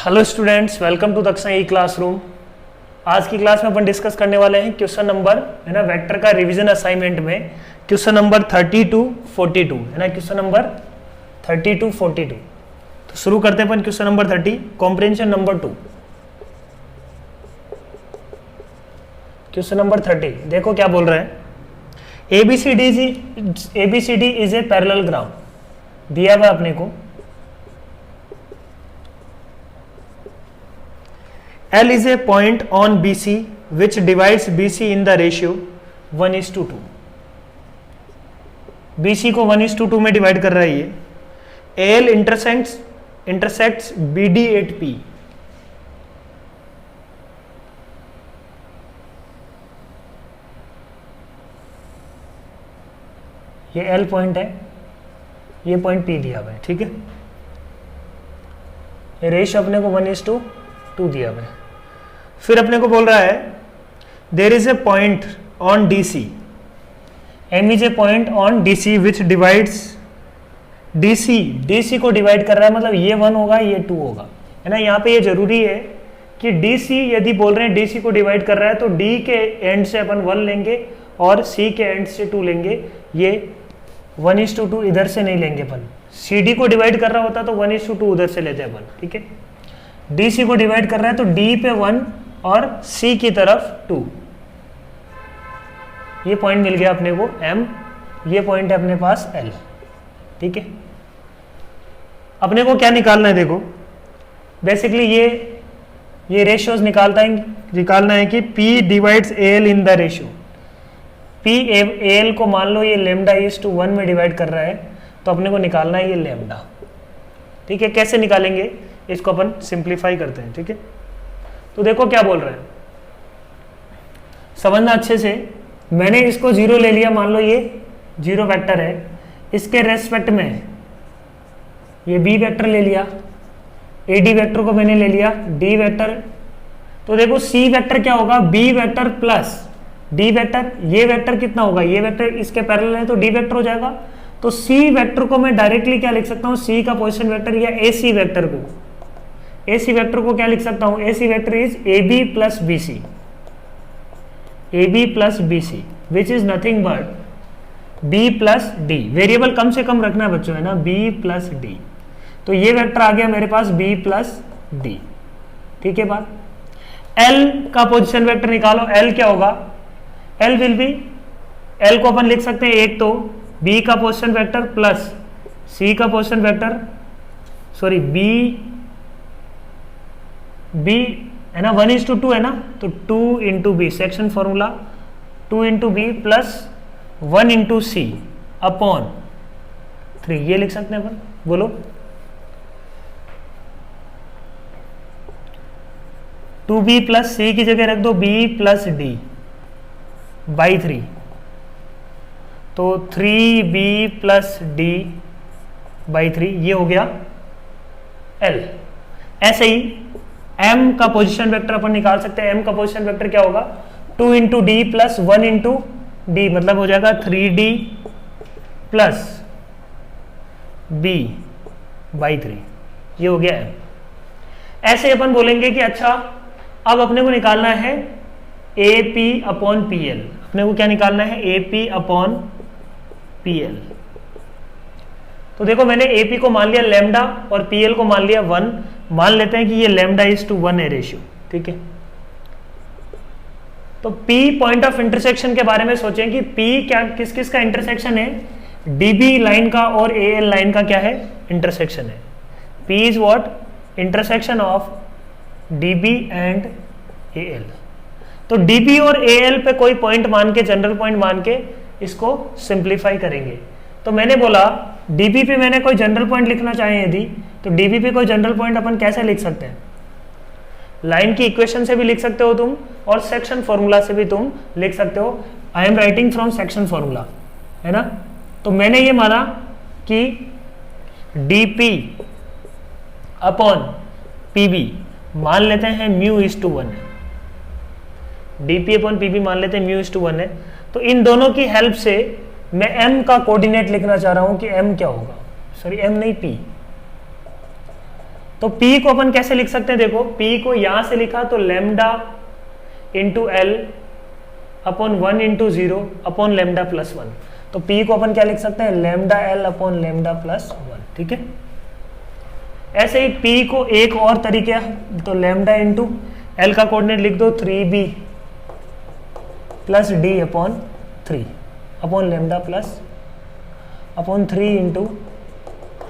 Hello students, welcome to Daksha e classroom. आज की class में अपन डिस्कस करने वाले हैं क्वेश्चन नंबर है ना वेक्टर का रिवीजन असाइनमेंट में क्वेश्चन नंबर 30 to 42 है ना, क्वेश्चन नंबर 30 to 42। तो शुरू करते हैं अपन question number 30, comprehension number 2। Question number 30 देखो क्या बोल रहे हैं। ABCD is a parallel graph दिया हुआ अपने को। L is a point on BC which divides BC in the ratio 1:2। BC को 1:2 में डिवाइड कर रहा है ये। AL intersects BD at P। ये L पॉइंट है, ये पॉइंट P दिया हुआ है, ठीक है। ये रेशियो अपने को 1:2 दिया हुआ है। फिर अपने को बोल रहा है there is a point on DC, M is a point on DC which divides DC को डिवाइड कर रहा है, मतलब ये 1 होगा ये 2 होगा, है ना। यहाँ पे ये जरूरी है कि DC यदि बोल रहे हैं DC को डिवाइड कर रहा है तो D के एंड से अपन 1 लेंगे और C के एंड से 2 लेंगे। ये 1:2 इधर से नहीं लेंगे अपन। CD को डिवाइड कर रहा होता तो 1:2 उधर से लेते अपन, ठीक है। DC को डिवाइड कर रहा है तो D पे 1 और C की तरफ 2। ये पॉइंट मिल गया अपने को M, ये पॉइंट है अपने पास L, ठीक है। अपने को क्या निकालना है, देखो बेसिकली ये रेशियोज निकालना है कि P divides AL in the ratio. P AL को मान लो ये λ/1 में डिवाइड कर रहा है, तो अपने को निकालना है ये लैम्डा, ठीक है। कैसे निकालेंगे इसको अपन सिंप्लीफाई करते हैं, ठीक है। तो देखो क्या बोल रहे हैं, समझना अच्छे से। मैंने इसको 0 ले लिया, मान लो ये 0 वेक्टर है, इसके रेस्पेक्ट में ये B वेक्टर ले लिया, AD वेक्टर को मैंने ले लिया, D वेक्टर। तो देखो C वेक्टर क्या होगा, B vector plus D vector. ये वेक्टर कितना होगा, ये वेक्टर इसके पैरेलल है तो D वेक्टर हो जाएगा। तो C वेक्टर को मैं डायरेक्टली क्या लिख सकता हूँ, C का पोजीशन वेक्टर या AC वेक्टर को क्या लिख सकता हूँ, AC vector is AB plus BC which is nothing but B plus D। Variable कम से कम रखना है बच्चों, है ना, B प्लस D। तो ये वेक्टर आ गया मेरे पास B प्लस D, ठीक है बात। L का पोजीशन वेक्टर निकालो, L क्या होगा, L विल बी, L को अपन लिख सकते हैं एक तो B का पोजीशन वेक्टर प्लस C का पोजीशन वेक्टर, सॉरी B है ना, 1:2 है ना, तो 2 into B section formula 2 into B plus 1 into C upon 3, ये लिख सकते हैं अपन। बोलो 2B प्लस C की जगह रख दो B प्लस D बाई 3, तो 3B प्लस D बाई 3, ये हो गया L। ऐसे ही M का पोजीशन वेक्टर अपन निकाल सकते हैं। M का पोजीशन वेक्टर क्या होगा, 2 into D plus 1 into D, मतलब हो जाएगा 3D प्लस B बाई 3, ये हो गया M। ऐसे अपन बोलेंगे कि अच्छा अब अपने को निकालना है AP अपॉन PL। अपने को क्या निकालना है, AP अपॉन PL। तो देखो मैंने AP को मान लिया लैम्डा और PL को मान लिया 1। मान लेते हैं कि ये λ/1 है रेशियो, ठीक है। तो P पॉइंट ऑफ इंटरसेक्शन के बारे में सोचें कि P क्या किस किस का इंटरसेक्शन है, DB लाइन का और AL लाइन का क्या है, इंटरसेक्शन है। P is what, intersection of DB and AL। तो DB और AL पे कोई पॉइंट मान के, जनरल पॉइंट मान के इसको सिंप्लीफाई करेंगे। तो मैंने बोला DB पे मैंने कोई जनरल पॉइंट लिखना चाहे यदि, तो DB पे कोई जनरल पॉइंट अपन कैसे लिख सकते हैं, लाइन की इक्वेशन से भी लिख सकते हो तुम और सेक्शन फॉर्मूला से भी तुम लिख सकते हो। I am writing from section formula, है ना। तो मैंने ये माना कि DP अपॉन PB मान लेते हैं μ/1 है, DP अपॉन PB मान लेते हैं μ/1 है। तो इन दोनों की हेल्प से मैं M का कोऑर्डिनेट लिखना चाह रहा हूं कि M क्या होगा, सॉरी M नहीं P, तो P को अपन कैसे लिख सकते हैं, देखो P को यहां से लिखा तो lambda into L upon 1 into 0 upon lambda plus 1। तो P को अपन क्या लिख सकते हैं, lambda L upon lambda plus 1, ठीक है। ऐसे ही P को एक और तरीके, तो लैम्डा इंटू एल का कोऑर्डिनेट लिख दो 3b plus D upon 3 upon lambda plus upon 3 into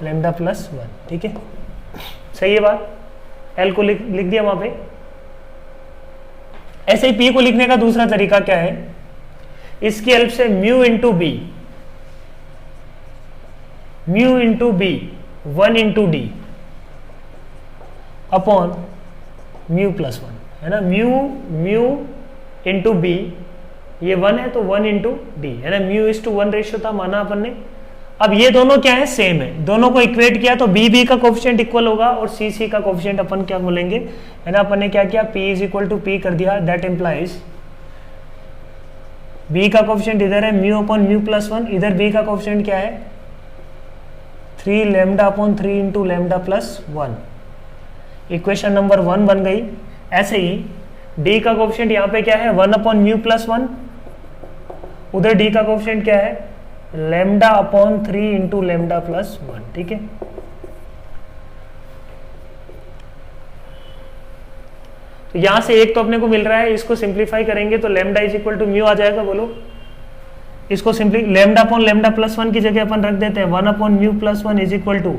lambda plus 1, ठीक है। सही है बात, एल को लिख दिया वहां पे। ऐसे ही P को लिखने का दूसरा तरीका क्या है, इसकी हेल्प से mu into B, mu into B 1 into D upon mu plus 1, है ना। म्यू इंटू बी, ये 1 है तो 1 इंटू डी, है ना। म्यू इज टू 1 रेशियो था माना अपन ने। अब ये दोनों क्या है, सेम है, दोनों को इक्वेट किया तो बी का कोफिशिएंट इक्वल होगा और सी का कोफिशिएंट अपन क्या बोलेंगे, है ना। अपन ने क्या किया, P is equal to P कर दिया, दैट इम्प्लाइज B का कोफिशिएंट इधर है म्यू अपॉन म्यू प्लस 1, इधर B का कोफिशिएंट क्या है 3 lambda upon 3 into lambda plus 1। Equation number 1 बन गई। ऐसे ही D का कोफिशिएंट यहाँ पे क्या है 1 अपॉन म्यू प्लस 1, उधर D का कोफिशिएंट क्या है lambda upon 3 into lambda plus 1, ठीक है। तो यहां से एक तो अपने को मिल रहा है, इसको सिंप्लीफाई करेंगे तो lambda is equal to mu आ जाएगा, बोलो। इसको simply lambda upon lambda plus 1 की जगह अपन रख देते हैं 1 upon mu plus 1 is equal to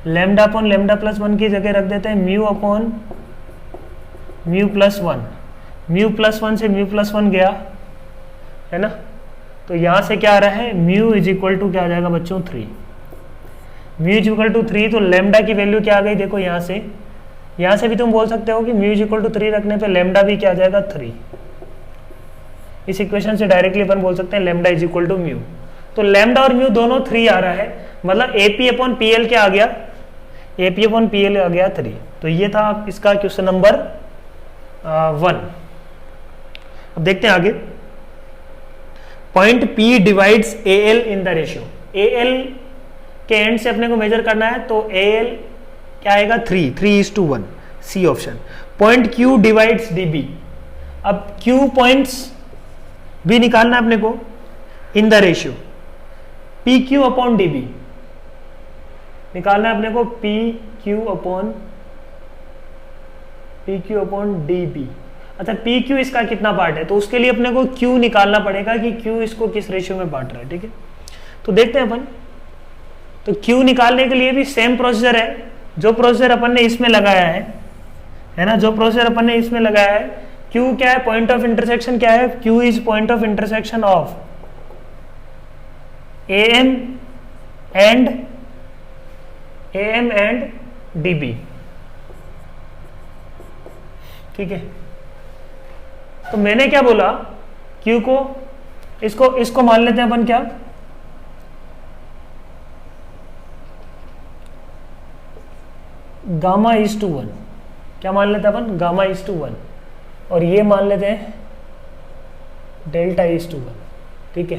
lambda upon lambda plus 1 की जगह रख देते हैं mu upon mu plus 1। Mu plus 1 से म्यू प्लस 1 गया, है ना। तो यहां से क्या आ रहा है, म्यू इज इक्वल टू क्या आ जाएगा बच्चों 3। म्यू इज इक्वल टू 3, तो लैम्डा की वैल्यू क्या आ गई, देखो यहां से भी तुम बोल सकते हो कि म्यू इज इक्वल टू 3 रखने पे लैम्डा भी क्या आ जाएगा 3। इस इक्वेशन से डायरेक्टली अपन बोल सकते हैं lambda is equal to mu. तो लैम्डा और म्यू दोनों 3 आ रहा है, मतलब एपी अपॉन पीएल क्या आ गया, एपी अपॉन पीएल आ गया 3। तो ये था इसका क्वेश्चन नंबर 1। अब देखते हैं आगे। Point P divides AL in the ratio. AL के एंड से अपने को मेजर करना है, तो AL क्या आएगा 3:1, C option. Point Q divides DB। अब Q पॉइंट्स भी निकालना है अपने को in the ratio PQ upon DB निकालना है अपने को, PQ अपॉन DB। अच्छा PQ इसका कितना पार्ट है, तो उसके लिए अपने को Q निकालना पड़ेगा कि Q इसको किस रेशियो में बांट रहा है, ठीक है। तो देखते हैं अपन, तो Q निकालने के लिए भी सेम प्रोसीजर है जो प्रोसीजर अपन ने इसमें लगाया है ना, जो प्रोसीजर अपन ने इसमें लगाया है। Q क्या है, पॉइंट ऑफ इंटरसेक्शन क्या है, Q is point of intersection of AM and DB, ठीक है। तो मैंने क्या बोला, Q को इसको मान लेते हैं अपन क्या, गामा इज टू 1। क्या मान लेते हैं अपन, गामा इज टू 1, और ये मान लेते हैं डेल्टा इज टू 1, ठीक है।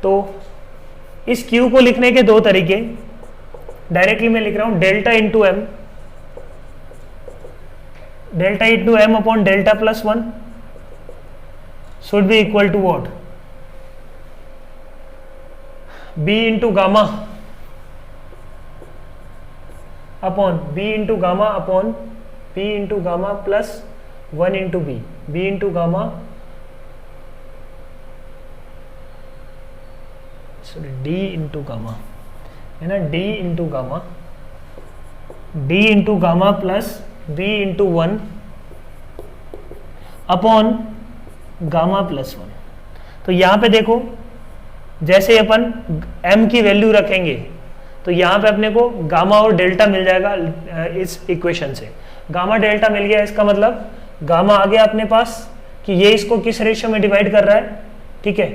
तो इस Q को लिखने के दो तरीके, डायरेक्टली मैं लिख रहा हूं delta into M, delta into M upon delta plus 1 should be equal to what, B into gamma upon B into gamma upon P into gamma plus 1 into B, B into gamma D into gamma, है ना, D into gamma plus B into 1 upon gamma plus 1। तो यहाँ पे देखो, जैसे अपन m की value रखेंगे तो यहाँ पे अपने को गामा और डेल्टा मिल जाएगा इस इक्वेशन से। गामा डेल्टा मिल गया, इसका मतलब गामा आ गया अपने पास कि ये इसको किस रेशियो में डिवाइड कर रहा है, ठीक है।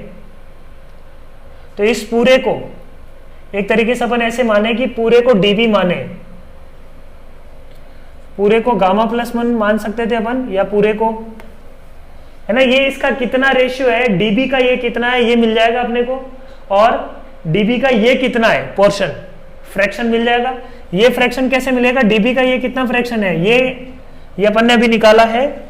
तो इस पूरे को एक तरीके से अपन ऐसे माने कि पूरे को DB माने, पूरे को गामा प्लस 1 मान सकते थे अपन, या पूरे को, है ना। ये इसका कितना रेशियो है, DB का ये कितना है ये मिल जाएगा अपने को, और DB का ये कितना है पोर्शन फ्रैक्शन मिल जाएगा। ये फ्रैक्शन कैसे मिलेगा, डीबी का ये कितना फ्रैक्शन है, ये अपन ने अभी निकाला है,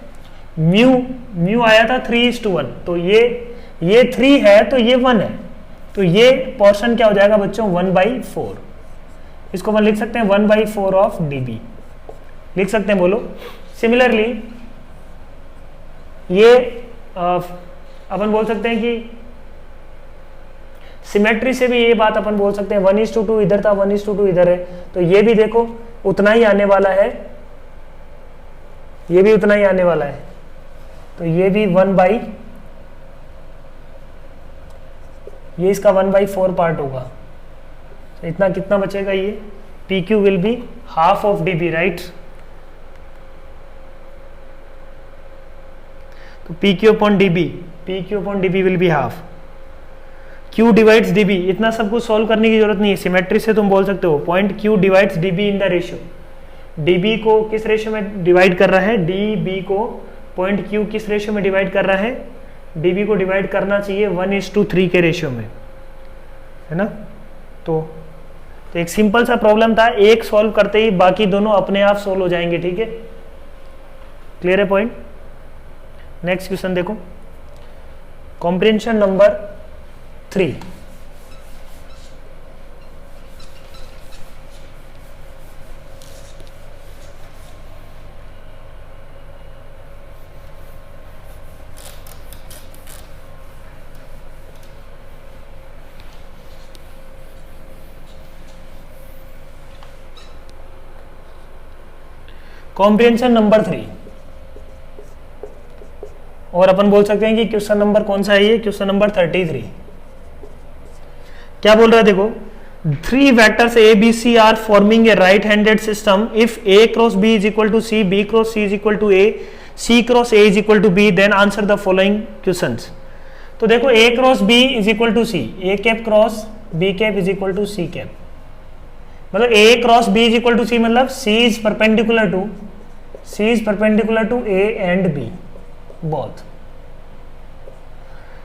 म्यू आया था 3:1, तो ये 3 है तो ये 1 है, तो ये पोर्शन क्या हो जाएगा बच्चों 1/4। इसको अपन लिख सकते हैं 1/4 ऑफ डीबी, लिख सकते हैं, बोलो। सिमिलरली ये अपन बोल सकते हैं कि सिमेट्री से भी ये बात अपन बोल सकते हैं, 1:2 इधर था, 1:2 इधर है, तो ये भी देखो उतना ही आने वाला है, ये भी उतना ही आने वाला है, तो ये भी ये इसका 1/4 पार्ट होगा, तो इतना कितना बचेगा, ये P Q will be half of DB, right. तो P Q upon DB will be half, Q divides DB, इतना सब कुछ सॉल्व करने की जरूरत नहीं है, सिमेट्री से तुम बोल सकते हो point Q divides dB in the ratio. DB को किस रेशियो में डिवाइड कर रहा है, डीबी को पॉइंट Q किस रेशियो में डिवाइड कर रहा है, डीबी को डिवाइड करना चाहिए 1:3 के रेशियो में, है ना। तो एक सिंपल सा प्रॉब्लम था, एक सॉल्व करते ही बाकी दोनों अपने आप सॉल्व हो जाएंगे, ठीक है, क्लियर है पॉइंट। नेक्स्ट क्वेश्चन देखो, कॉम्प्रिहेंशन नंबर 3। कॉम्प्रिहेंशन नंबर 3, और अपन बोल सकते हैं कि क्वेश्चन नंबर कौन सा है, ये क्वेश्चन नंबर 33। क्या बोल रहा है देखो, 3 vectors A, B, C are forming a right-handed system if A cross B is equal to C, B cross C is equal to A, C cross A is equal to B, then answer the following questions। तो देखो A cross B is equal to C, A cap cross B cap is equal to C cap, मतलब A cross B is equal to C मतलब C is perpendicular to A and B both।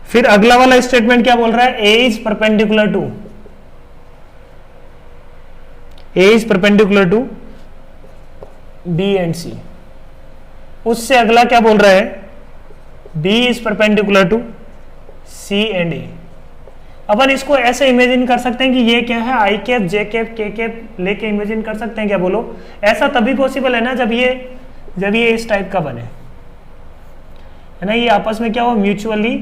फिर अगला वाला statement क्या बोल रहा है, A is perpendicular to B and C। उससे अगला क्या बोल रहा है, B is perpendicular to C and A। अपन इसको ऐसे इमेजिन कर सकते हैं कि ये क्या है, आई cap J cap K cap लेके इमेजिन कर सकते हैं क्या, बोलो। ऐसा तभी पॉसिबल है ना जब ये इस टाइप का बने, है ना, ये आपस में क्या हो, म्यूचुअली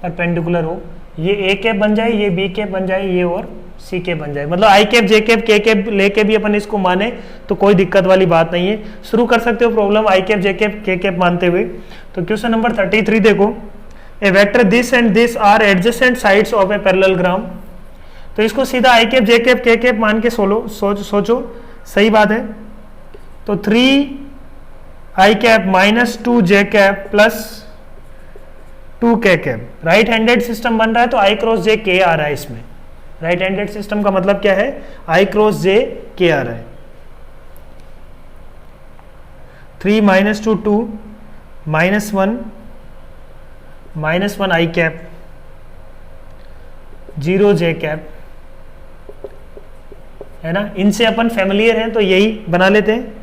परपेंडिकुलर हो, ये ए कैप बन जाए, ये बी कैप बन जाए, ये और सी कैप बन जाए, मतलब आई cap J cap K cap लेके भी अपन इसको माने तो कोई दिक्कत वाली बात नहीं है। शुरू कर सकते हो problem I cap J cap K cap मानते हुए। तो क्वेश्चन नंबर 33 देखो, A vector this and this are adjacent sides of a parallelogram. तो इसको सीधा I cap J cap K cap मान के सोचो, सही बात है। तो 3 I cap minus 2 J cap plus 2 K cap, right handed system बन रहा है, तो आई क्रॉस जे के आ रहा है इसमें। राइट हैंडेड सिस्टम का मतलब क्या है, आई क्रॉस जे के आ रहा है। 3 माइनस 2 2 -1 आई कैप 0 जे कैप, है ना, इनसे अपन फैमिलियर हैं तो यही बना लेते हैं।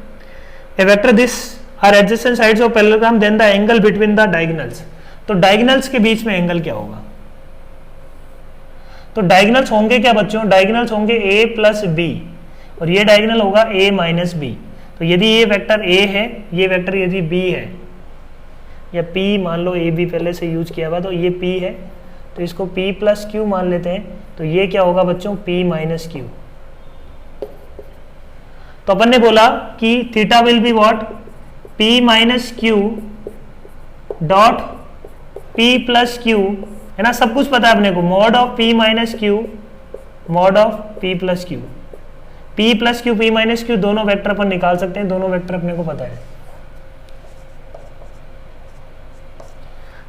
A vector this are adjacent sides of parallelogram then the angle between the diagonals. तो डायगोनल्स के बीच में एंगल क्या होगा, तो डायगोनल्स होंगे क्या बच्चों, डायगोनल्स होंगे a प्लस बी, और ये डायगोनल होगा a माइनस बी। तो यदि ये वेक्टर a है, ये वेक्टर यदि b है, या p मान लो, a b पहले से यूज किया हुआ, तो ये p है, तो इसको p प्लस क्यू मान लेते हैं। तो ये क्या होगा बच्चों, p माइनस क्यू। तो अपन ने बोला कि theta will be what, p minus Q dot p plus Q, है ना, सब कुछ पता है अपने को, mod of p minus Q mod of p plus Q. p plus Q p minus Q दोनों वेक्टर अपन निकाल सकते हैं, दोनों वेक्टर अपने को पता है।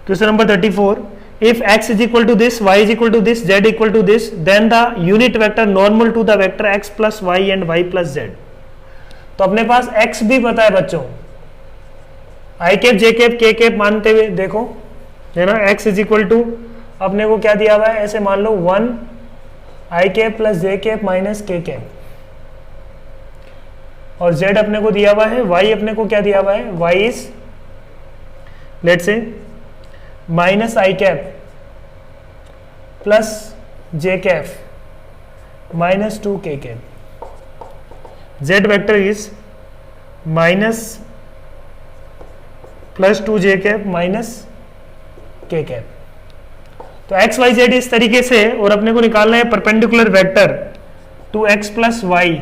Question number 34, if x is equal to this, y is equal to this, z equal to this, then the unit vector normal to the vector x plus y and y plus z। तो अपने पास x भी पता है बच्चों, आई cap J cap K cap मानते हुए देखो, है ना, x इज इक्वल टू अपने को क्या दिया हुआ है, ऐसे मान लो 1 आई कैप प्लस जे कैप माइनस के कैप, और z अपने को दिया हुआ है, y अपने को क्या दिया हुआ है, y is let's say minus I cap plus J cap minus 2k cap, z vector is minus plus 2j cap minus k cap. तो x y z इस तरीके से, और अपने को निकालना है perpendicular vector to x plus Y.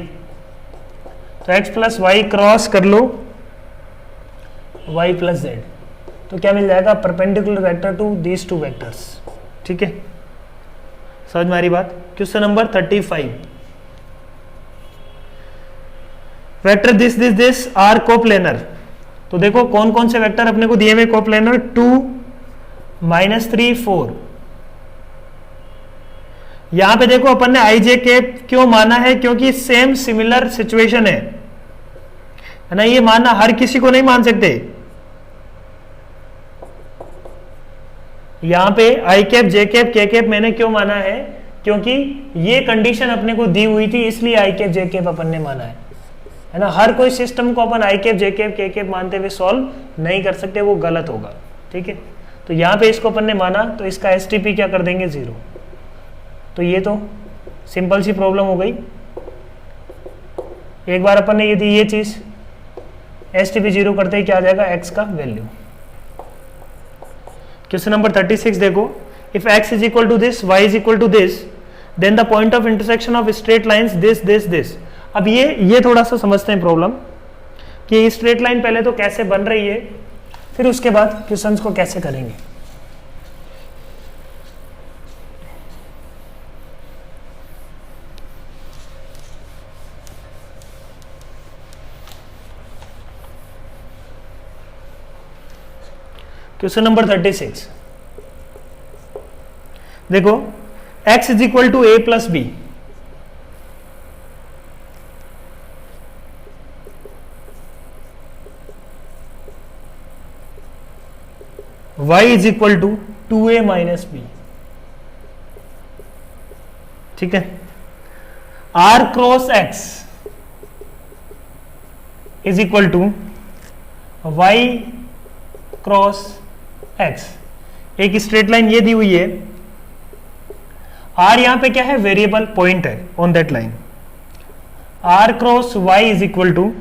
तो x प्लस वाई क्रॉस कर लो y प्लस z, तो क्या मिल जाएगा, perpendicular vector to these two vectors. ठीक है, समझ में आ रही बात। Question number 35, vector this this this are coplanar. तो देखो कौन कौन से वेक्टर अपने को दिए हुए कोप्लेनर, 2 -3 4। यहां पे देखो अपन ने आई जे के क्यों माना है, क्योंकि सेम सिमिलर सिचुएशन है ना, ये मानना हर किसी को नहीं मान सकते। यहां पे आई cap J cap K cap मैंने क्यों माना है, क्योंकि ये कंडीशन अपने को दी हुई थी, इसलिए आई कैप जे कैप अपन ने माना है ना। हर कोई सिस्टम को अपन आई cap J cap K cap मानते हुए सॉल्व नहीं कर सकते, वो गलत होगा। ठीक है, तो यहां पे इसको अपन ने माना, तो इसका एसटीपी क्या कर देंगे, 0। तो ये तो सिंपल सी प्रॉब्लम हो गई। एक बार अपन ने यदि ये चीज एसटीपी 0 करते ही क्या आ जाएगा, एक्स का वैल्यू। क्वेश्चन नंबर 36 देखो, if x is equal to this, y is equal to this, then the point of intersection of straight lines this this this. अब ये थोड़ा सा समझते हैं प्रॉब्लम, कि स्ट्रेट लाइन पहले तो कैसे बन रही है, फिर उसके बाद क्वेश्चंस को कैसे करेंगे। क्वेश्चन नंबर 36 देखो, x is equal to a plus B. y is equal to 2a minus B. ठीक है, r cross x is equal to y cross x। एक स्ट्रेट लाइन ये दी हुई है, r यहां पे क्या है, वेरिएबल पॉइंट है on that line. r cross y is equal to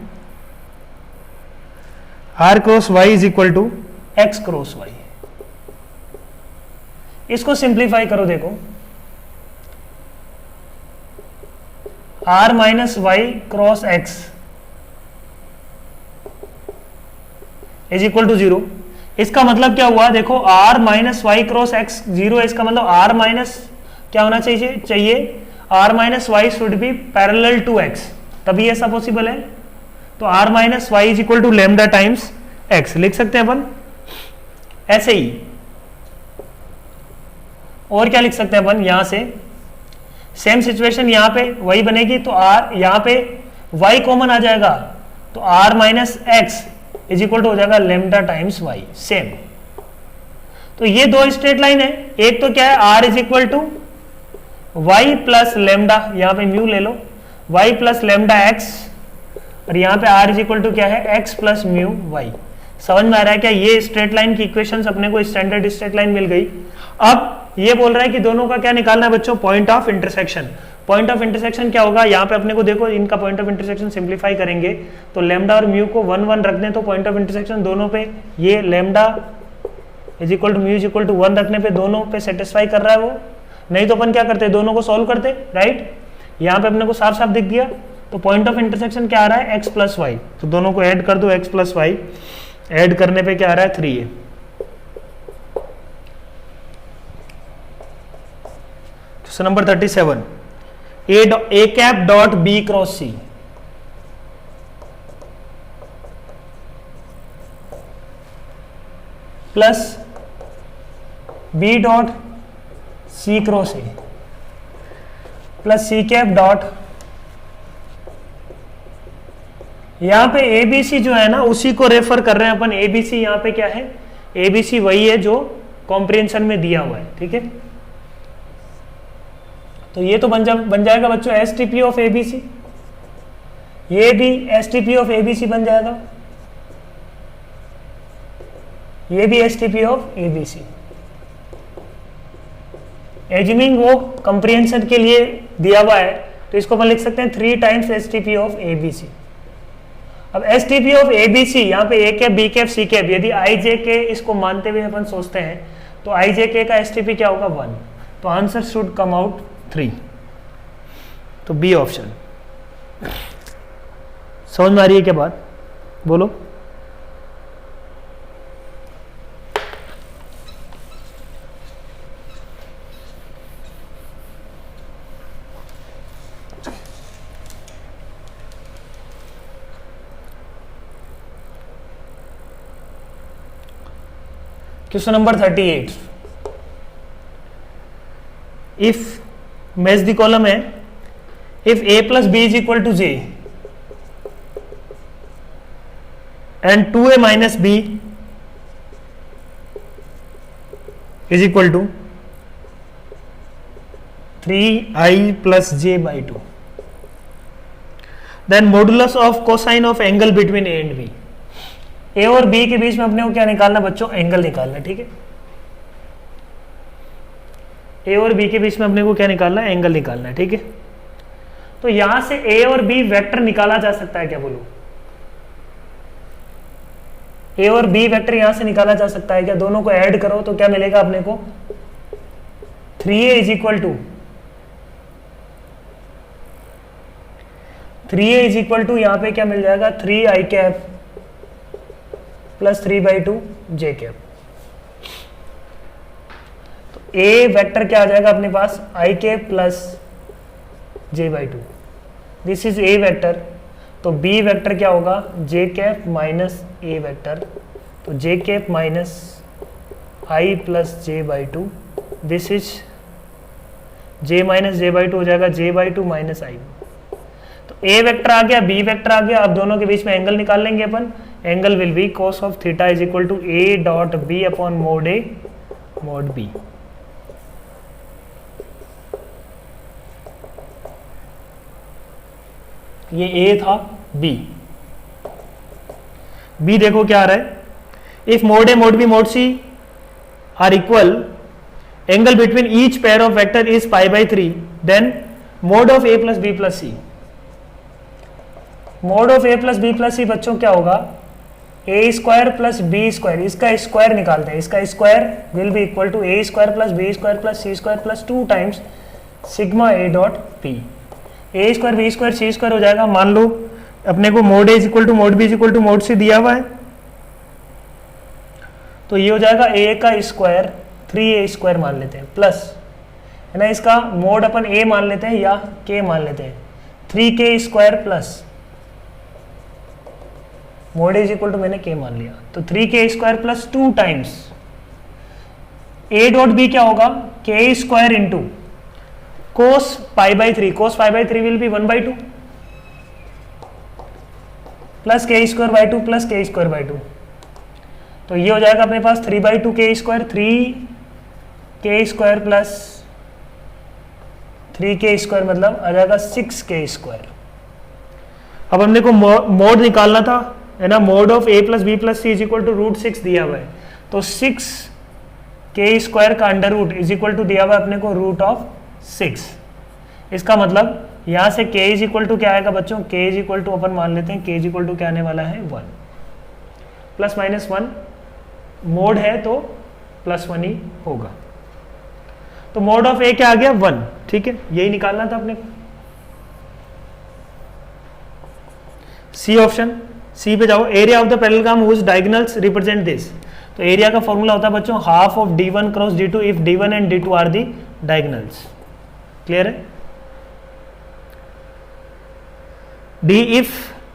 x cross y। इसको सिंप्लीफाई करो, देखो r minus Y cross x is equal to 0। इसका मतलब क्या हुआ, देखो r minus Y cross X 0 है, इसका मतलब r माइनस क्या होना चाहिए r minus Y should be parallel to x, तभी ऐसा पॉसिबल है। तो r minus Y is equal to lambda times x लिख सकते हैं अपन ऐसे ही। और क्या लिख सकते हैं अपन, यहां से सेम सिचुएशन यहां पे वही बनेगी, तो r यहां पे y कॉमन आ जाएगा, तो r minus X is equal to हो जाएगा लेमडा टाइम्स वाई, सेम। तो ये दो स्ट्रेट लाइन है, एक तो क्या है r is equal to Y plus lambda, यहां पे म्यू ले लो, y प्लस लेमडा एक्स, और यहां पे r इज इक्वल टू क्या है, x प्लस म्यू वाई। समझ में आ रहा है क्या, ये स्ट्रेट लाइन की इक्वेशंस अपने को स्टैंडर्ड स्ट्रेट लाइन मिल गई। अब ये बोल रहा है कि दोनों का क्या निकालना है बच्चों, point of intersection. Point of intersection क्या होगा, यहाँ पे अपने को देखो इनका पॉइंट ऑफ इंटरसेक्शन सिंप्लीफाई करेंगे, तो लेमडा और म्यू को 1 1 रख दें, तो पॉइंट ऑफ इंटरसेक्शन दोनों पे, ये lambda is equal to mu is equal to 1 रखने पे दोनों पे सेटिस्फाई कर रहा है वो। नहीं तो अपन क्या करते, दोनों को सॉल्व करते, राइट। यहाँ पे अपने को साफ साफ दिख गया, तो पॉइंट ऑफ इंटरसेक्शन क्या आ रहा है, x प्लस वाई, तो दोनों को ऐड कर दो, x प्लस वाई ऐड करने पे क्या आ रहा है, 3a। Question number 37, a cap dot b cross c plus b dot c cross a plus c cap dot, यहां पे abc जो है ना उसी को रेफर कर रहे हैं अपन। abc यहां पे क्या है, abc वही है जो कॉम्प्रिहेंशन में दिया हुआ है, ठीक है। तो ये तो बन जाएगा बच्चों S T P of ABC. ये भी STP ऑफ ABC बन जाएगा, ये भी STP ऑफ ABC। एज्यूमिंग वो कंप्रीहेंशन के लिए दिया हुआ है तो इसको अपन लिख सकते हैं 3 टाइम्स STP ऑफ ABC। अब STP ऑफ ABC यहाँ पे A cap, B cap, C cap, यदि IJK इसको मानते हुए अपन सोचते हैं तो IJK का STP क्या होगा 1, तो आंसर शुड कम आउट 3, तो बी ऑप्शन। समझ में आ रही है क्या बात, बोलो। Question number 38, if match the column है, if A plus B is equal to J and 2A minus B is equal to 3I plus J by 2, then modulus of cosine of angle between A and B। A और B के बीच में अपने को क्या निकालना बच्चों, angle निकालना, ठीक है। A और B के बीच में अपने को क्या निकालना है, एंगल निकालना है, ठीक है। तो यहां से A और B वेक्टर निकाला जा सकता है क्या, बोलो। A और B वेक्टर यहां से निकाला जा सकता है क्या, दोनों को ऐड करो तो क्या मिलेगा अपने को, 3A is equal to 3A is equal to यहां पे क्या मिल जाएगा, 3I cap plus 3/2 J cap. तो A वेक्टर क्या आ जाएगा अपने पास, I cap plus J/2, this is A vector. तो B वेक्टर क्या होगा, J cap minus A vector, तो J cap minus I plus J/2, this is J minus J/2 हो जाएगा J/2 माइनस I। तो A वेक्टर आ गया, B vector आ गया, अब दोनों के बीच में एंगल निकाल लेंगे अपन। Angle will be cos of theta is equal to A dot B upon mod A mod B। ये A था, B देखो क्या आ रहा है, if mod A mod B mod C are equal, angle between each pair of vector is π/3, then mod of A plus B plus C। Mod of A plus B plus C बच्चों क्या होगा, A square plus B square, इसका square निकालते हैं, इसका square will be equal to A square plus B square plus C square plus 2 times sigma A dot P। A square B square C square हो जाएगा, मान लो अपने को mod A is equal to mod B is equal to mod C दिया हुआ है, तो ये हो जाएगा A का स्क्वायर 3A स्क्वायर मान लेते हैं, प्लस है ना, इसका मोड अपन A मान लेते हैं या K मान लेते हैं, 3K square plus mod is equal to मैंने K मान लिया, तो 3K square plus 2 times A dot B क्या होगा, K square into cos π/3, cos π/3 will be 1/2 plus K square by 2 plus K square by 2, तो ये हो जाएगा अपने पास 3/2 K square, 3K square plus 3K square मतलब आ जाएगा 6K स्क्वायर। अब हमने को मोड निकालना था, है ना, mod of A plus B plus C is equal to √6 दिया हुआ है, तो 6K स्क्वायर का under root is equal to दिया हुआ है अपने को √6। इसका मतलब यहां से K इज इक्वल टू क्या आएगा बच्चों, K इज इक्वल टू अपन मान लेते हैं K इज इक्वल टू क्या आने वाला है 1, प्लस माइनस 1 मोड है तो प्लस 1 ही होगा, तो मोड ऑफ A क्या आ गया 1, ठीक है, यही निकालना था अपने को। सी ऑप्शन, सी पे जाओ, area of the parallelogram whose diagonals represent this, तो एरिया का फॉर्मूला होता है बच्चों half of D1 cross D2 if D1 and D2 are the diagonals. Clear है। D if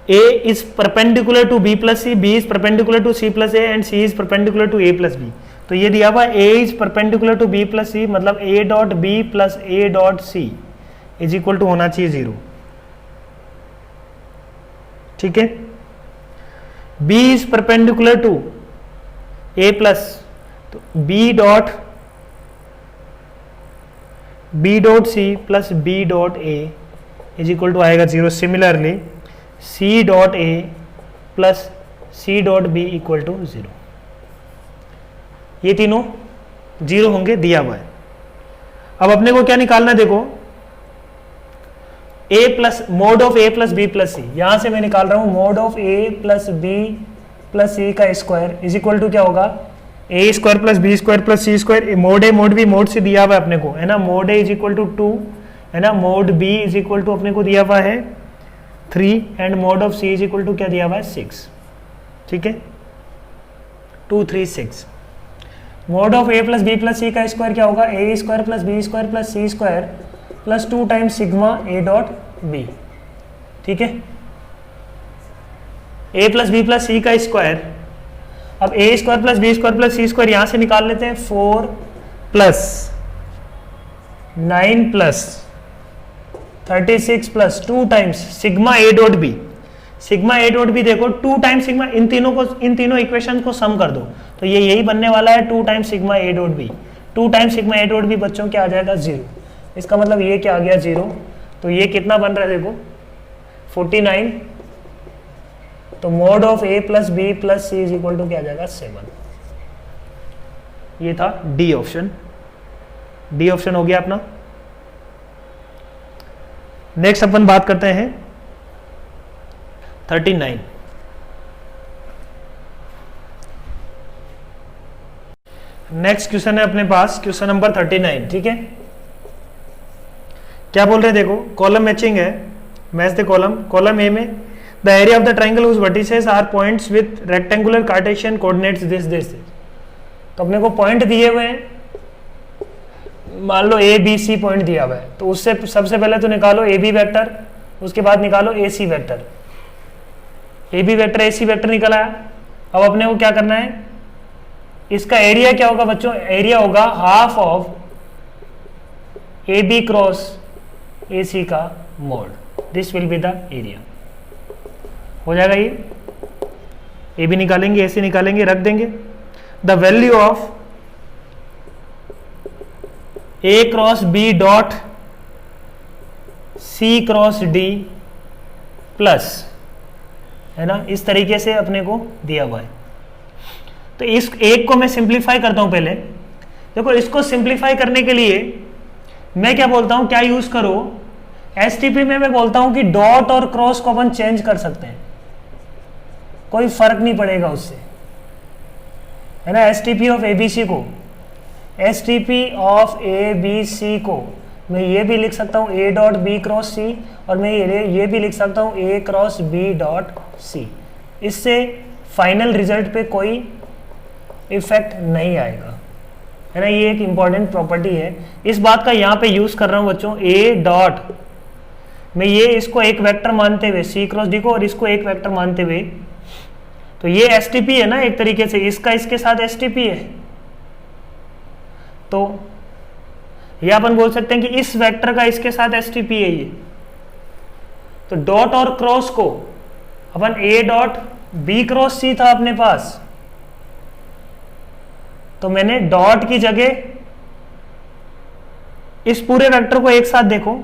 A is perpendicular to B plus C, B is perpendicular to C plus A and C is perpendicular to A plus B, तो ये दिया हुआ A is perpendicular to B plus C मतलब A dot B plus A dot C is equal to होना चाहिए 0, ठीक है। B is perpendicular to A plus, तो B dot C plus B dot A is equal to आएगा 0। Similarly C dot A plus C dot B equal to 0। ये तीनों 0 होंगे, दिया हुआ है। अब अपने को क्या निकालना है, देखो a plus mod of a plus B plus C, यहां से मैं निकाल रहा हूं mod of a plus B plus C का स्क्वायर इज इक्वल टू क्या होगा, A square plus B square plus C square. Mod A mod B mod से दिया हुआ है अपने को, है ना। Mod A is equal to 2, है ना। Mod B is equal to अपने को दिया हुआ है 3 and mod of C is equal to क्या दिया हुआ है 6, ठीक है। 2 3 6। Mod of A plus B plus C का स्क्वायर क्या होगा, A square plus B square plus C square plus 2 times sigma A dot B, ठीक है। A plus B plus C का स्क्वायर, अब A square plus B square plus C square यहां से निकाल लेते हैं। 4 plus 9 plus 36 plus 2 times sigma A dot B. Sigma A dot B देखो 2 टाइम्स सिग्मा, इन तीनों इक्वेशन को सम कर दो तो ये यही बनने वाला है 2 times sigma A dot B. 2 times sigma A dot B बच्चों क्या आ जाएगा 0। इसका मतलब ये क्या आ गया 0। तो ये कितना बन रहा है देखो 49। तो mod of A plus B plus C is equal to क्या आ जाएगा 7। ये था डी ऑप्शन। डी ऑप्शन हो गया अपना। नेक्स्ट अपन बात करते हैं 39। नेक्स्ट क्वेश्चन है अपने पास क्वेश्चन नंबर 39, ठीक है। क्या बोल रहे हैं देखो, कॉलम मैचिंग है, match the column. Column A में the area of the triangle whose vertices are points with rectangular cartesian coordinates this. तो अपने को पॉइंट दिए हुए हैं, मान लो ए बी सी पॉइंट दिया हुआ है, तो उससे सबसे पहले तो निकालो ए बी वेक्टर, उसके बाद निकालो A C vector. A B vector A C vector निकल आया। अब अपने को क्या करना है, इसका एरिया क्या होगा बच्चों, एरिया होगा half of A B cross A C का mod, this will be the area. हो जाएगा ये, ए बी निकालेंगे ए सी निकालेंगे, रख देंगे। The value of A cross B dot C cross D plus, है ना, इस तरीके से अपने को दिया हुआ है। तो इस एक को मैं सिंप्लीफाई करता हूं पहले। देखो इसको सिंप्लीफाई करने के लिए मैं क्या बोलता हूं, क्या यूज करो, एसटीपी में मैं बोलता हूं कि डॉट और क्रॉस को अपन चेंज कर सकते हैं, कोई फर्क नहीं पड़ेगा उससे, है ना। एसटीपी ऑफ एबीसी को, STP of A B C को मैं ये भी लिख सकता हूं A dot B cross C, और मैं ये भी लिख सकता हूं A cross B dot C. इससे फाइनल रिजल्ट पे कोई इफेक्ट नहीं आएगा, है ना। ये एक इंपॉर्टेंट प्रॉपर्टी है, इस बात का यहाँ पे यूज कर रहा हूँ बच्चों। ए डॉट मैं ये इसको एक वेक्टर मानते हुए सी क्रॉस डी को, और इसको एक वेक्टर मानते हुए, तो ये एसटीपी है ना एक तरीके से, इसका इसके साथ एसटीपी है। तो ये अपन बोल सकते हैं कि इस वेक्टर का इसके साथ एसटीपी है ये। तो डॉट और क्रॉस को अपन ए डॉट बी क्रॉस सी था अपने पास, तो मैंने डॉट की जगह इस पूरे वेक्टर को एक साथ देखो,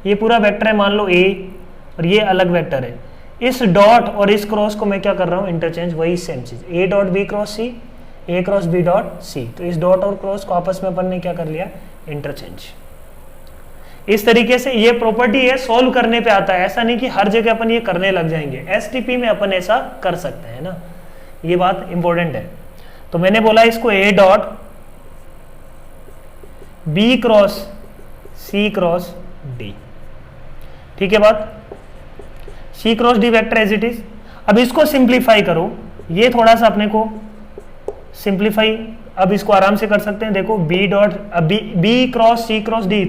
ये पूरा वेक्टर है मान लो ए, और ये अलग वेक्टर है। इस डॉट और इस क्रॉस को मैं क्या कर रहा हूं, इंटरचेंज, वही सेम चीज, A dot B cross C, A cross B dot C. तो इस डॉट और क्रॉस को आपस में अपन ने क्या कर लिया, इंटरचेंज। इस तरीके से ये प्रॉपर्टी है, सॉल्व करने पे आता है, ऐसा नहीं कि हर जगह अपन ये करने लग जाएंगे। एसटीपी में अपन ऐसा कर सकते हैं ना, ये बात इंपॉर्टेंट है। तो मैंने बोला इसको a dot B cross c cross d, ठीक है बात। C cross d vector as it is. अब इसको सिंप्लीफाई करो, ये थोड़ा सा अपने को सिंप्लीफाई अब इसको आराम से कर सकते हैं। देखो b dot B cross c cross d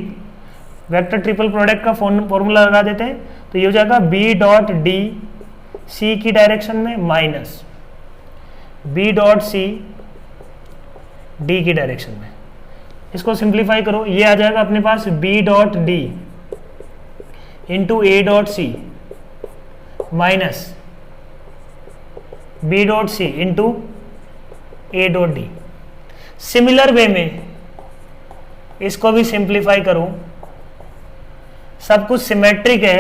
vector triple product का फॉर्मूला लगा देते हैं, तो ये हो जाएगा बी डॉट डी सी की डायरेक्शन में minus B dot C D की डायरेक्शन में। इसको सिंप्लीफाई करो, ये आ जाएगा अपने पास B dot D into A dot C minus B dot C into A dot D. Similar way में इसको भी सिंप्लीफाई करूं, सब कुछ सिमेट्रिक है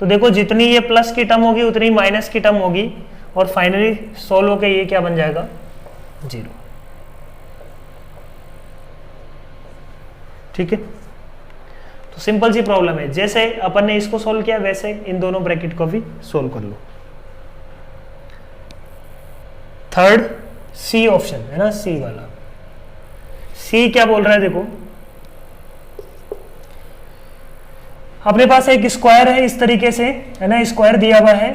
तो देखो जितनी ये प्लस की टर्म होगी उतनी माइनस की टर्म होगी, और फाइनली सोल्व होकर ये क्या बन जाएगा, 0। ठीक है, तो सिंपल सी प्रॉब्लम है, जैसे अपन ने इसको सोल्व किया वैसे इन दोनों ब्रैकेट को भी सोल्व कर लो। थर्ड सी ऑप्शन है ना, सी वाला। सी क्या बोल रहा है, देखो अपने पास एक स्क्वायर है इस तरीके से, है ना, स्क्वायर दिया हुआ है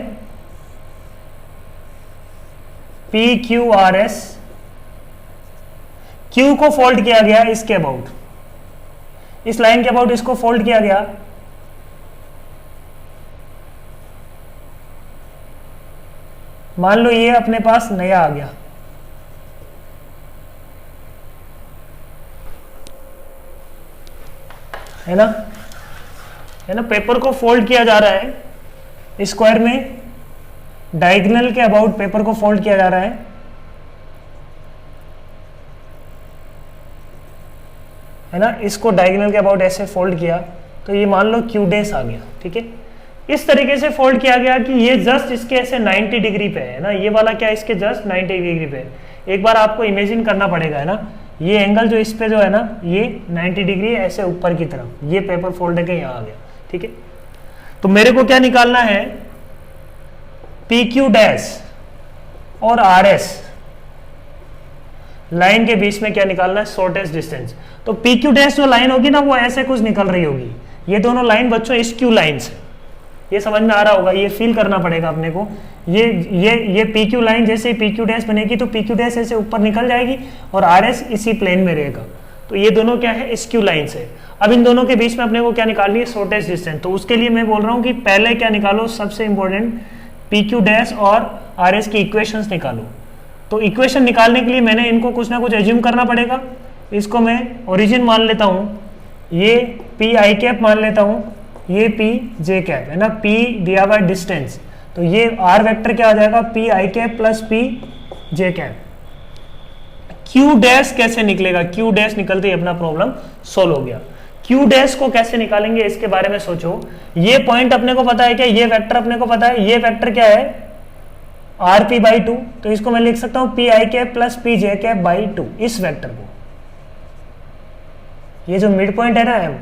P q R S, Q को फोल्ड किया गया इसके अबाउट, इस लाइन के अबाउट इसको फोल्ड किया गया, मान लो ये अपने पास नया आ गया, है ना, पेपर को फोल्ड किया जा रहा है स्क्वायर में, डायगोनल के अबाउट पेपर को फोल्ड किया जा रहा है ना, इसको डायगोनल के अबाउट ऐसे फोल्ड किया तो ये मान लो क्यू डेस आ गया। ठीक है, इस तरीके से फोल्ड किया गया कि ये जस्ट इसके ऐसे 90 डिग्री पे है ना, ये वाला क्या इसके जस्ट 90 डिग्री पे है। एक बार आपको इमेजिन करना पड़ेगा, है ना, ये एंगल जो इस पे जो है ना ये 90 डिग्री ऐसे ऊपर की तरफ, ये पेपर फोल्ड के यहाँ आ गया। ठीक है, तो मेरे को क्या निकालना है, पी क्यू डैश और आर एस लाइन के बीच में क्या निकालना है, शॉर्टेस्ट डिस्टेंस। तो पी क्यू डैश जो लाइन होगी ना वो ऐसे कुछ निकल रही होगी, ये दोनों लाइन बच्चों इस क्यू लाइन से, ये समझ में आ रहा होगा, ये फील करना पड़ेगा अपने को। ये पी क्यू लाइन जैसे पी क्यू डैश बनेगी तो पी क्यू डैश ऐसे ऊपर निकल जाएगी और आर एस इसी प्लेन में रहेगा, तो ये दोनों क्या है, इस क्यू लाइन से। अब इन दोनों के बीच में अपने को क्या निकालनी है, शॉर्टेस्ट डिस्टेंस। तो उसके लिए मैं बोल रहा हूँ कि पहले क्या निकालो, सबसे इंपॉर्टेंट पी क्यू डैश और आर एस की इक्वेशंस निकालो। तो इक्वेशन निकालने के लिए मैंने इनको कुछ ना कुछ एज्यूम करना पड़ेगा। इसको मैं ओरिजिन मान लेता हूँ, ये पी आई कैप मान लेता हूँ, ये पी जे कैप, है ना, पी दिया हुआ डिस्टेंस, तो ये आर वेक्टर क्या आ जाएगा, P I cap plus P J cap. Q dash कैसे निकलेगा, क्यू डैश निकलते ही अपना प्रॉब्लम सोल्व हो गया। क्यू डैश को कैसे निकालेंगे इसके बारे में सोचो। ये पॉइंट अपने को पता है क्या, ये वेक्टर अपने को पता है, ये वेक्टर क्या है, आर पी बाई 2, तो इसको मैं लिख सकता हूं P I cap plus P J cap by 2, इस वेक्टर को, ये जो मिड पॉइंट है ना एम,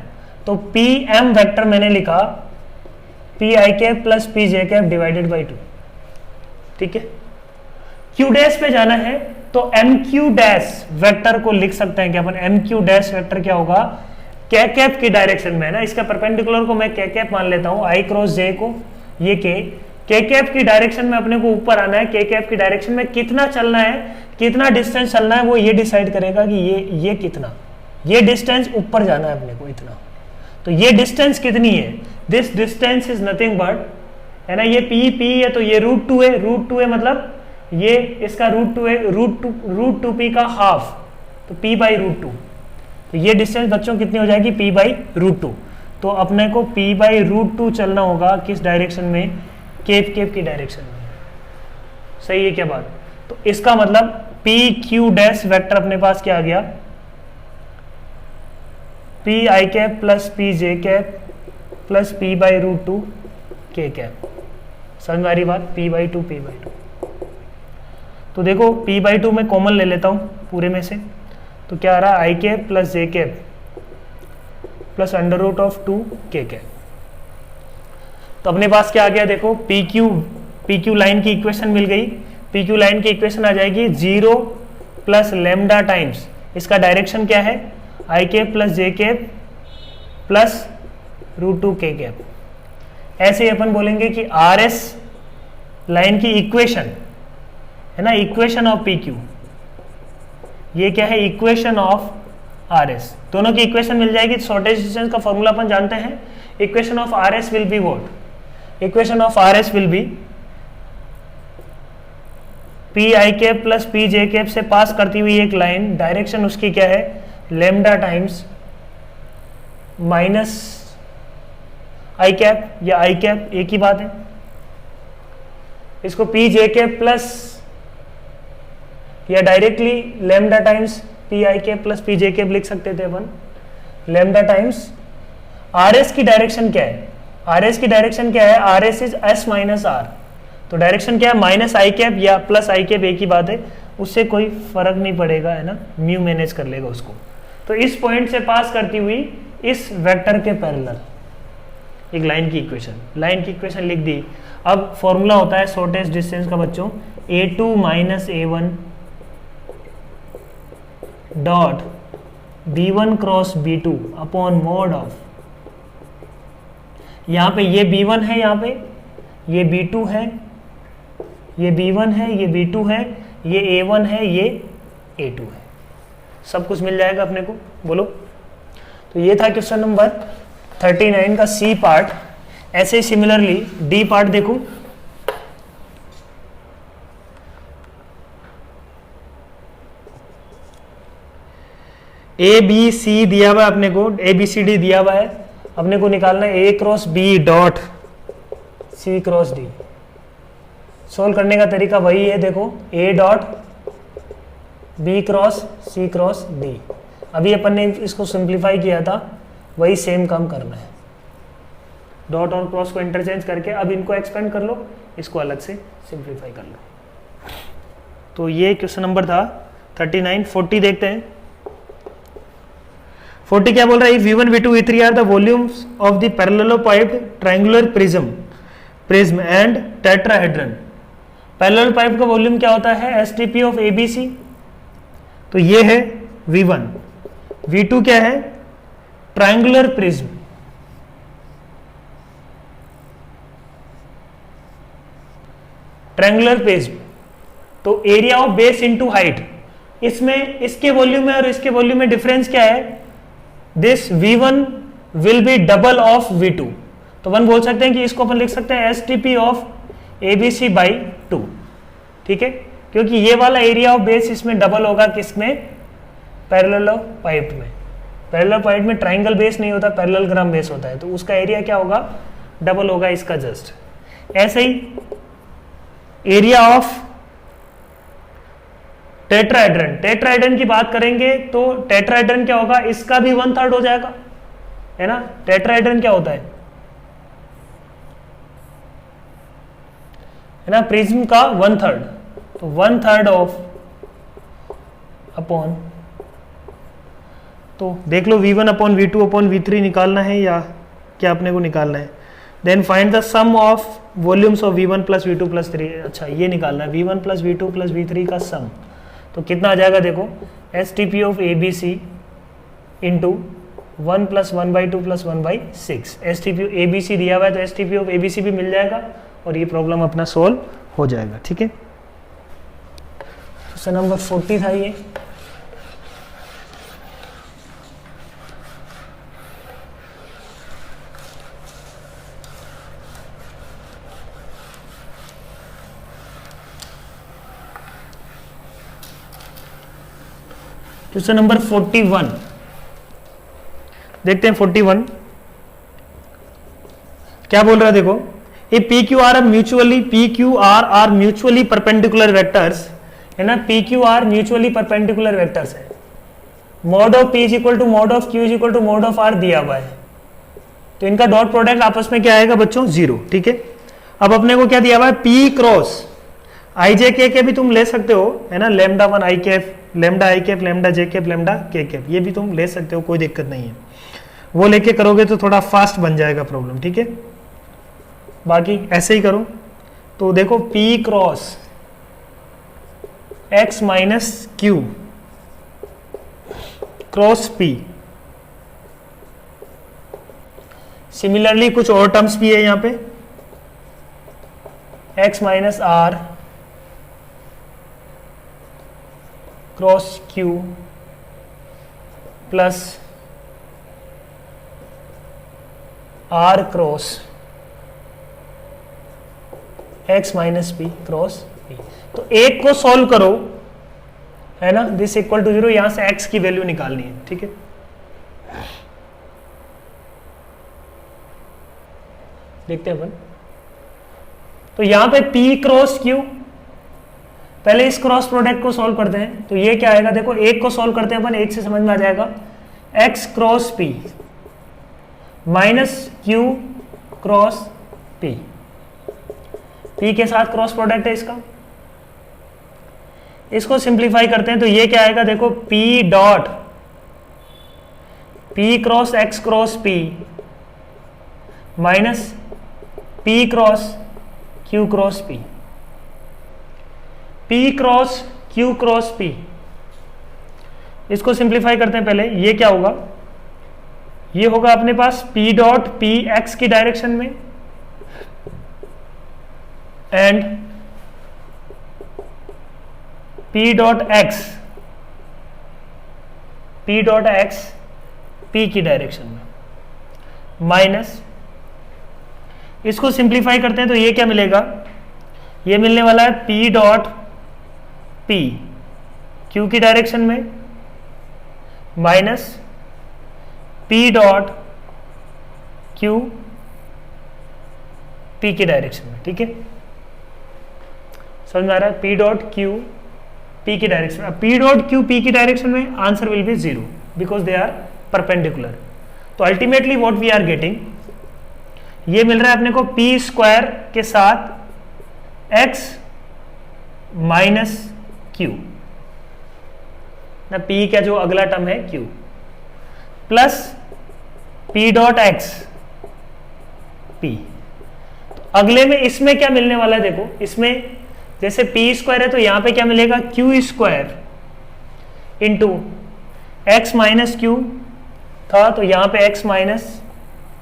तो पी एम वेक्टर मैंने लिखा P I cap plus P J cap divided by 2। ठीक है, क्यू डैश पे जाना है तो एम क्यू डैश वेक्टर को लिख सकते हैं कि अपन एम क्यू डैश वेक्टर क्या होगा, के कैप की डायरेक्शन में, है ना, इसका परपेंडिकुलर को मैं के कैप मान लेता हूं, आई क्रॉस जे को ये के कैप की डायरेक्शन में अपने को ऊपर आना है, के कैप की डायरेक्शन में कितना चलना है, कितना डिस्टेंस चलना है, वो ये डिसाइड करेगा कि ये कितना, ये डिस्टेंस ऊपर जाना है अपने को इतना, तो ये डिस्टेंस कितनी है, this distance is nothing but, है ना, ये पी है तो ये √2 है, √2 है मतलब ये इसका √2 है, √2p का हाफ, तो p बाई √2, तो ये डिस्टेंस बच्चों कितनी हो जाएगी, p बाई √2। तो अपने को p बाई √2 चलना होगा किस डायरेक्शन में, केप की डायरेक्शन में। सही है क्या बात, तो इसका मतलब पी क्यू डैश वेक्टर अपने पास क्या आ गया, P I cap plus P J cap plus P by √2 K cap. समझ में आ रही बात, p बाई 2 तो देखो p बाई 2 में कॉमन ले लेता हूँ पूरे में से, तो क्या आ रहा है, आई कैप प्लस जे कैप प्लस √2 के कैप। तो अपने पास क्या आ गया, देखो पी क्यू लाइन की इक्वेशन मिल गई। पी क्यू लाइन की इक्वेशन आ जाएगी 0 प्लस लेमडा टाइम्स, इसका डायरेक्शन क्या है, आई कैप प्लस जे कैप प्लस √2 के कैप। ऐसे ही अपन बोलेंगे कि आर एस लाइन की इक्वेशन, है ना, इक्वेशन ऑफ पी क्यू, ये क्या है, इक्वेशन ऑफ आर एस, दोनों की इक्वेशन मिल जाएगी। शॉर्टेज डिस्टेंस का फॉर्मूला अपन जानते हैं, equation of R S will be what, equation of R S will be P I cap plus P J cap से पास करती हुई एक लाइन, डायरेक्शन उसकी क्या है, lambda times minus I cap या आई कैप, एक ही बात है। इसको पी जे कैप प्लस या directly lambda times P I cap plus P J cap लिख सकते थे अपन, लेमडा टाइम्स आर एस की डायरेक्शन क्या है, आर एस की डायरेक्शन क्या है, R S is S minus R, तो डायरेक्शन क्या है माइनस आई कैप या प्लस आई कैप, एक ही बात है, उससे कोई फर्क नहीं पड़ेगा, है ना, म्यू मैनेज कर लेगा उसको। तो इस पॉइंट से पास करती हुई इस वेक्टर के पैरेलल एक लाइन की इक्वेशन लिख दी। अब फॉर्मूला होता है शॉर्टेस्ट डिस्टेंस का बच्चों, a2 minus a1 dot b1 cross b2 upon mod of, यहां पे ये b1 है, यहां पे ये b2 है, ये b1 है, ये b2 है, ये a1 है, ये a2 है, सब कुछ मिल जाएगा अपने को, बोलो। तो ये था क्वेश्चन नंबर 39 का सी पार्ट। ऐसे ही सिमिलरली डी पार्ट देखो, ए बी सी दिया हुआ है अपने को, ए बी सी डी दिया हुआ है, अपने को निकालना है a cross B dot C cross d. Solve करने का तरीका वही है, देखो a dot B cross c cross d, अभी अपन ने इसको सिंप्लीफाई किया था, वही सेम काम करना है, डॉट और क्रॉस को इंटरचेंज करके अब इनको एक्सपेंड कर लो, इसको अलग से सिंप्लीफाई कर लो। तो ये क्वेश्चन नंबर था 39। 40 देखते हैं। 40 क्या बोल रहा है, V1 V2 V3 are the volumes of the parallelepiped triangular prism and tetrahedron. Parallelepiped का वॉल्यूम क्या होता है, STP ऑफ ABC, तो ये है V1। V2 क्या है, ट्रायंगुलर प्रिज्म, तो area of base into height, इसमें इसके वॉल्यूम में और इसके वॉल्यूम में डिफरेंस क्या है, this V1 will be double of V2, तो वन बोल सकते हैं कि इसको अपन लिख सकते हैं STP ऑफ ABC बाई 2, ठीक है, क्योंकि ये वाला एरिया ऑफ बेस इसमें डबल होगा, किसमें, पैरेललोपाइप में। पैरेललोपाइप में ट्राइंगल बेस नहीं होता, पैरेललोग्राम बेस होता है, तो उसका एरिया क्या होगा, डबल होगा इसका जस्ट। ऐसे ही एरिया ऑफ टेट्राहेड्रन की बात करेंगे तो टेट्राहेड्रन क्या होगा, इसका भी 1/3 हो जाएगा, है ना। टेट्राहेड्रन क्या होता है ना, प्रिज्म का 1/3, तो 1/3 ऑफ अपॉन, तो देख लो V1 upon V2 upon V3 निकालना है या क्या अपने को निकालना है। Then find the sum of volumes of V1 plus V2 plus 3, अच्छा ये निकालना है V1 plus V2 plus V3 का सम, तो कितना आ जाएगा, देखो STP of ABC into 1 plus 1/2 plus 1/6, STP ABC दिया हुआ है तो STP ऑफ ABC भी मिल जाएगा और ये प्रॉब्लम अपना सोल्व हो जाएगा, ठीक है। क्वेश्चन नंबर 40 था ये। क्वेश्चन नंबर 41 देखते हैं। 41 क्या बोल रहा है, देखो ये PQR are mutually perpendicular vectors, है ना, PQR म्यूचुअली परपेंडिकुलर वेक्टर्स है। Mod of P is equal to mod of Q is equal to mod of R दिया हुआ है, तो इनका डॉट प्रोडक्ट आपस में क्या आएगा बच्चों, 0, ठीक है। अब अपने को क्या दिया हुआ है, P क्रॉस IJK के भी तुम ले सकते हो, है ना, λ1 I cap, lambda I cap, lambda J cap, lambda के कैप, ये भी तुम ले सकते हो, कोई दिक्कत नहीं है। वो लेके करोगे तो थोड़ा फास्ट बन जाएगा प्रॉब्लम, ठीक है। बाकी ऐसे ही करो, तो देखो P cross x minus Q cross P। Similarly कुछ और टर्म्स भी है यहाँ पे, x minus R cross Q plus R cross x minus P cross P। तो एक को सॉल्व करो, है ना, दिस इक्वल टू 0, यहां से x की वैल्यू निकालनी है, ठीक है। देखते हैं अपन, तो यहां पे P क्रॉस Q, पहले इस क्रॉस प्रोडक्ट को सॉल्व करते हैं, तो ये क्या आएगा, देखो एक को सॉल्व करते हैं अपन, एक से समझ में आ जाएगा, x cross P minus Q cross P, P के साथ क्रॉस प्रोडक्ट है इसका। इसको सिंप्लीफाई करते हैं तो ये क्या आएगा, देखो P dot P cross x cross P minus P cross Q cross P, P cross Q cross P. इसको सिंप्लीफाई करते हैं पहले, ये क्या होगा, ये होगा अपने पास पी डॉट पी एक्स की डायरेक्शन में and P dot x P की डायरेक्शन में माइनस, इसको सिंप्लीफाई करते हैं तो ये क्या मिलेगा, ये मिलने वाला है पी डॉट पी क्यू की डायरेक्शन में minus p dot q p की डायरेक्शन में। ठीक है, समझ में आ रहा है, पी डॉट क्यू पी की डायरेक्शन में। पी डॉट क्यू पी की डायरेक्शन में answer will be 0 because they are perpendicular. तो ultimately what we are getting, ये मिल रहा है अपने को पी स्क्वायर के साथ एक्स माइनस क्यू ना, पी का जो अगला टर्म है Q, plus p dot x P. अगले में इसमें क्या मिलने वाला है, देखो इसमें जैसे पी स्क्वायर है तो यहां पे क्या मिलेगा, Q square into X minus Q था तो यहां पे एक्स माइनस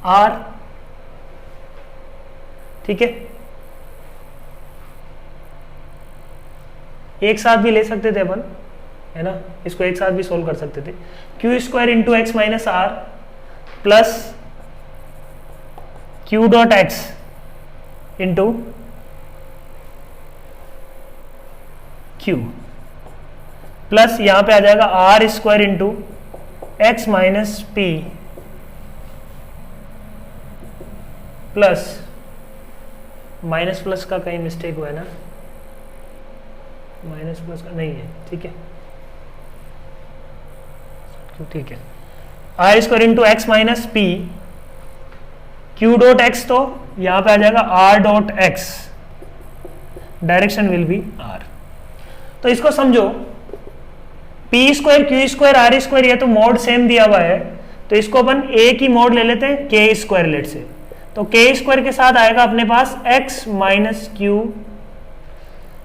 आर। ठीक है, एक साथ भी ले सकते थे अपन, है ना, इसको एक साथ भी सोल्व कर सकते थे। Q square into X minus R plus Q dot X into Q plus यहां पे आ जाएगा R square into X minus P plus minus plus का कहीं मिस्टेक हुआ है ना, माइनस प्लस का नहीं है। ठीक है, ठीक है, R square into X minus P Q dot X, तो यहां पे आ जाएगा R dot X, direction will be R. तो इसको समझो, P square Q square R square, ये तो मोड सेम दिया हुआ है तो इसको अपन ए की मोड ले लेते हैं के स्क्वायर लेट से। तो के स्क्वायर के साथ आएगा अपने पास x minus q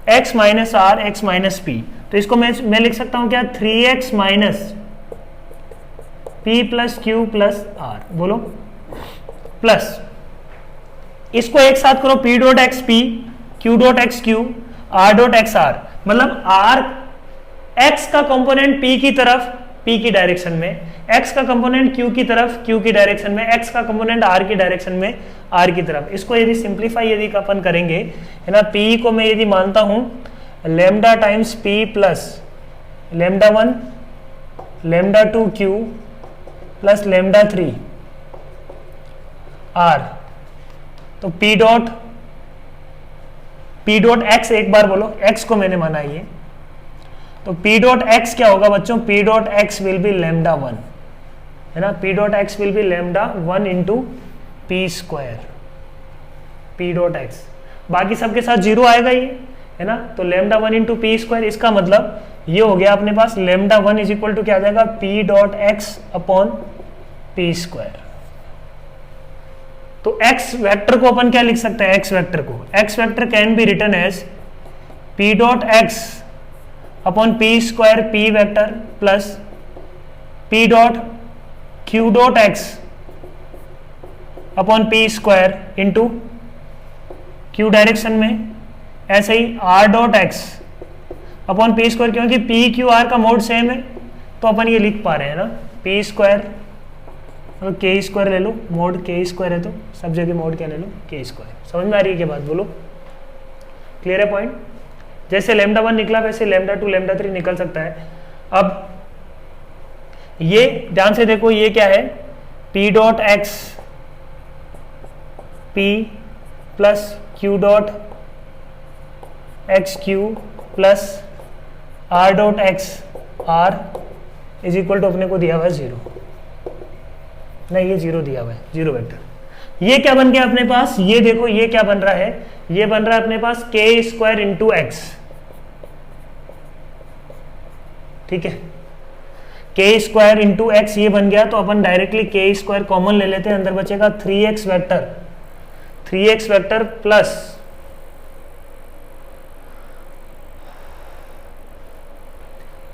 x minus r x minus p. तो इसको मैं लिख सकता हूं क्या, 3x minus P plus Q plus r, बोलो, प्लस इसको एक साथ करो, p dot x p Q dot x q r dot x r, मतलब आर एक्स का कंपोनेंट पी की तरफ पी की डायरेक्शन में, एक्स का कंपोनेंट क्यू की तरफ क्यू की डायरेक्शन में, एक्स का कंपोनेंट आर की डायरेक्शन में आर की तरफ। इसको यदि सिंप्लीफाई यदि अपन करेंगे, है ना, पी को मैं यदि मानता हूं lambda times P plus lambda 1 lambda 2 Q plus lambda 3 R, तो पी डॉट एक्स, एक बार बोलो, एक्स को मैंने माना ये, तो पी डॉट एक्स क्या होगा बच्चों, P dot x will be lambda 1, है ना, P dot x will be lambda 1 into P square P dot x, बाकी सबके साथ 0 आएगा ये, है ना, तो लेमडा 1 इंटू पी स्क्वायर, इसका मतलब ये हो गया अपने पास लेमडा 1 इज इक्वल टू क्या आ जाएगा, p dot x upon p square. तो एक्स वेक्टर को अपन क्या लिख सकते हैं, एक्स वेक्टर को, x vector can be written as p dot x upon p square p vector plus p dot q dot x upon p square into q direction में, ऐसे ही r dot x upon p square, क्योंकि p q are का mode same है तो अपन ये लिख पा रहे हैं ना, पी स्क्वायर मतलब के स्क्वायर ले लो, मोड के स्क्वायर है तो सब जगह मोड क्या ले लो, के स्क्वायर। समझ में आ रही है क्या बात, बोलो, क्लियर है पॉइंट। जैसे लेमडा 1 निकला वैसे लेमडा 2 लेमडा 3 निकल सकता है। अब ये ध्यान से देखो, ये क्या है, P dot x P plus Q dot x Q plus R dot x R is equal to अपने को दिया हुआ है 0, नहीं ये 0 दिया हुआ है, 0 वेक्टर। ये क्या बन गया अपने पास, ये देखो ये क्या बन रहा है, ये बन रहा है अपने पास के स्क्वायर इंटू एक्स, ठीक है, के स्क्वायर इंटू एक्स ये बन गया। तो अपन डायरेक्टली के स्क्वायर कॉमन ले लेते हैं, अंदर बचेगा 3x vector, 3x vector plus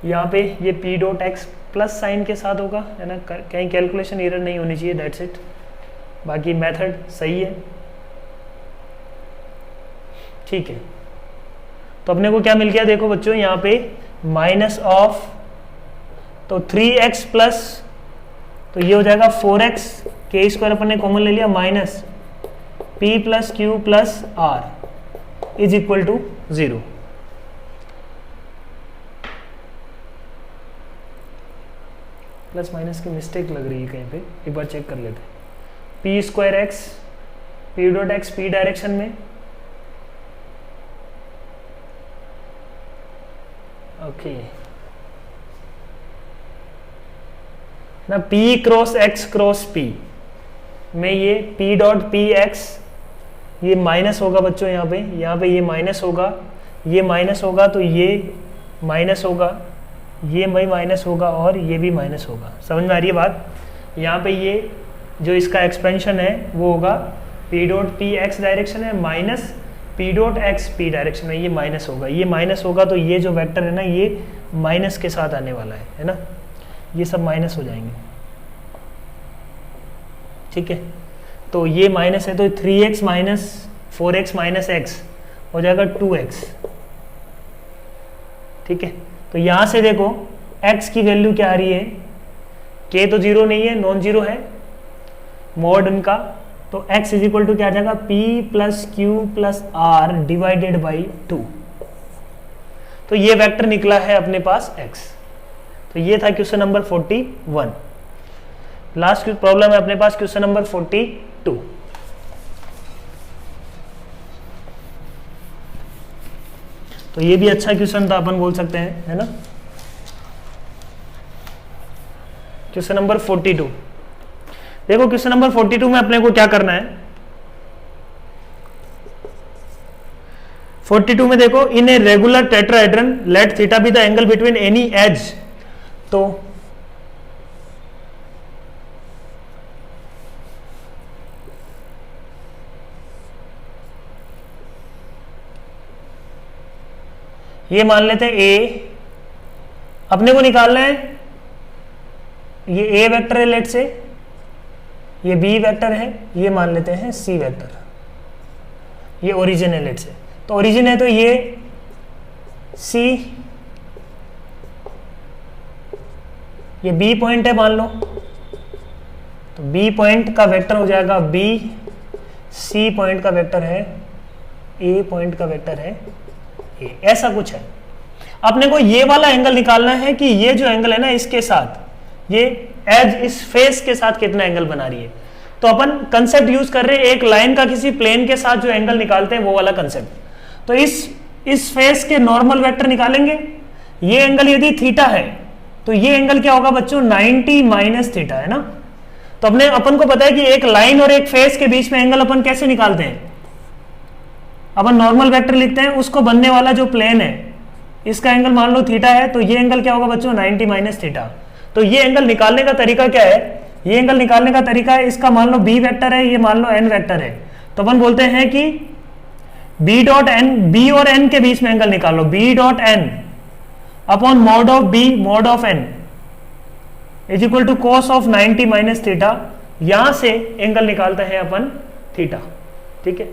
यहाँ पे ये p dot x plus sign के साथ होगा, है ना, कहीं कैलकुलेशन एरर नहीं होनी चाहिए, दैट्स इट, बाकी मेथड सही है, ठीक है। तो अपने को क्या मिल गया देखो बच्चों, यहाँ पे माइनस ऑफ, तो 3x प्लस, तो ये हो जाएगा 4x, के स्क्वायर अपन ने कॉमन ले लिया, minus p plus Q plus R is equal to 0। Plus minus की मिस्टेक लग रही है कहीं पे, एक बार चेक कर लेते हैं। P square x, P dot x p direction में, ओके ना, P cross x cross P में ये पी डॉट पी एक्स, ये माइनस होगा बच्चों, यहाँ पे ये माइनस होगा, ये माइनस होगा, तो ये माइनस होगा, ये भी माइनस होगा और ये भी माइनस होगा। समझ में आ रही है बात? यहाँ पे ये जो इसका एक्सपेंशन है वो होगा p dot p x direction है minus p dot x p direction में, ये माइनस होगा, ये माइनस होगा, तो ये जो वेक्टर है ना ये माइनस के साथ आने वाला है ना, ये सब माइनस हो जाएंगे, ठीक है। तो ये माइनस है तो 3x minus 4x minus x हो जाएगा 2x, ठीक है। तो यहां से देखो x की वैल्यू क्या आ रही है, k तो जीरो नहीं है, नॉन जीरो है मॉड इनका, तो x इज इक्वल टू क्या आ जाएगा p plus Q plus R divided by 2। तो ये वेक्टर निकला है अपने पास x। तो ये था क्वेश्चन नंबर 41। लास्ट प्रॉब्लम है अपने पास क्वेश्चन नंबर 42। तो ये भी अच्छा क्वेश्चन था, अपन बोल सकते हैं, है ना। क्वेश्चन नंबर 42 देखो, क्वेश्चन नंबर 42 में अपने को क्या करना है, 42 में देखो, in a regular tetrahedron let theta be the angle between any edge. तो ये मान लेते हैं ए, अपने को निकालना है, ये ए वेक्टर है लेट से, ये बी वेक्टर है, ये मान लेते हैं सी वेक्टर, ये ओरिजिन है लेट से, तो ओरिजिन है तो ये सी, ये बी पॉइंट है मान लो, तो बी पॉइंट का वेक्टर हो जाएगा बी, सी पॉइंट का वेक्टर है ए, पॉइंट का वेक्टर है ए, ऐसा कुछ है। अपने को ये वाला एंगल निकालना है कि ये जो एंगल है ना इसके साथ, ये एज इस फेस के साथ कितना एंगल बना रही है। तो अपन कंसेप्ट यूज कर रहे हैं एक लाइन का किसी प्लेन के साथ जो एंगल निकालते हैं वो वाला कंसेप्ट। तो इस फेस के नॉर्मल वेक्टर निकालेंगे, ये एंगल यदि थीटा है तो ये एंगल क्या होगा बच्चों, 90 माइनस थीटा, है ना। तो अपन को पता है कि एक लाइन और एक फेस के बीच में एंगल अपन कैसे निकालते हैं, अपन नॉर्मल वेक्टर लिखते हैं, उसको बनने वाला जो प्लेन है इसका एंगल मान लो थीटा है, तो ये एंगल क्या होगा बच्चों, 90 माइनस थीटा। तो ये एंगल निकालने का तरीका क्या है, ये एंगल निकालने का तरीका है, इसका मान लो बी वेक्टर है, ये मान लो एन वेक्टर है, तो अपन बोलते हैं कि बी डॉट एन, बी और एन के बीच में एंगल निकालो, B dot N upon mod of B mod of N is equal to cos of 90 minus theta. यहां से एंगल निकालते हैं अपन थीटा, ठीक है।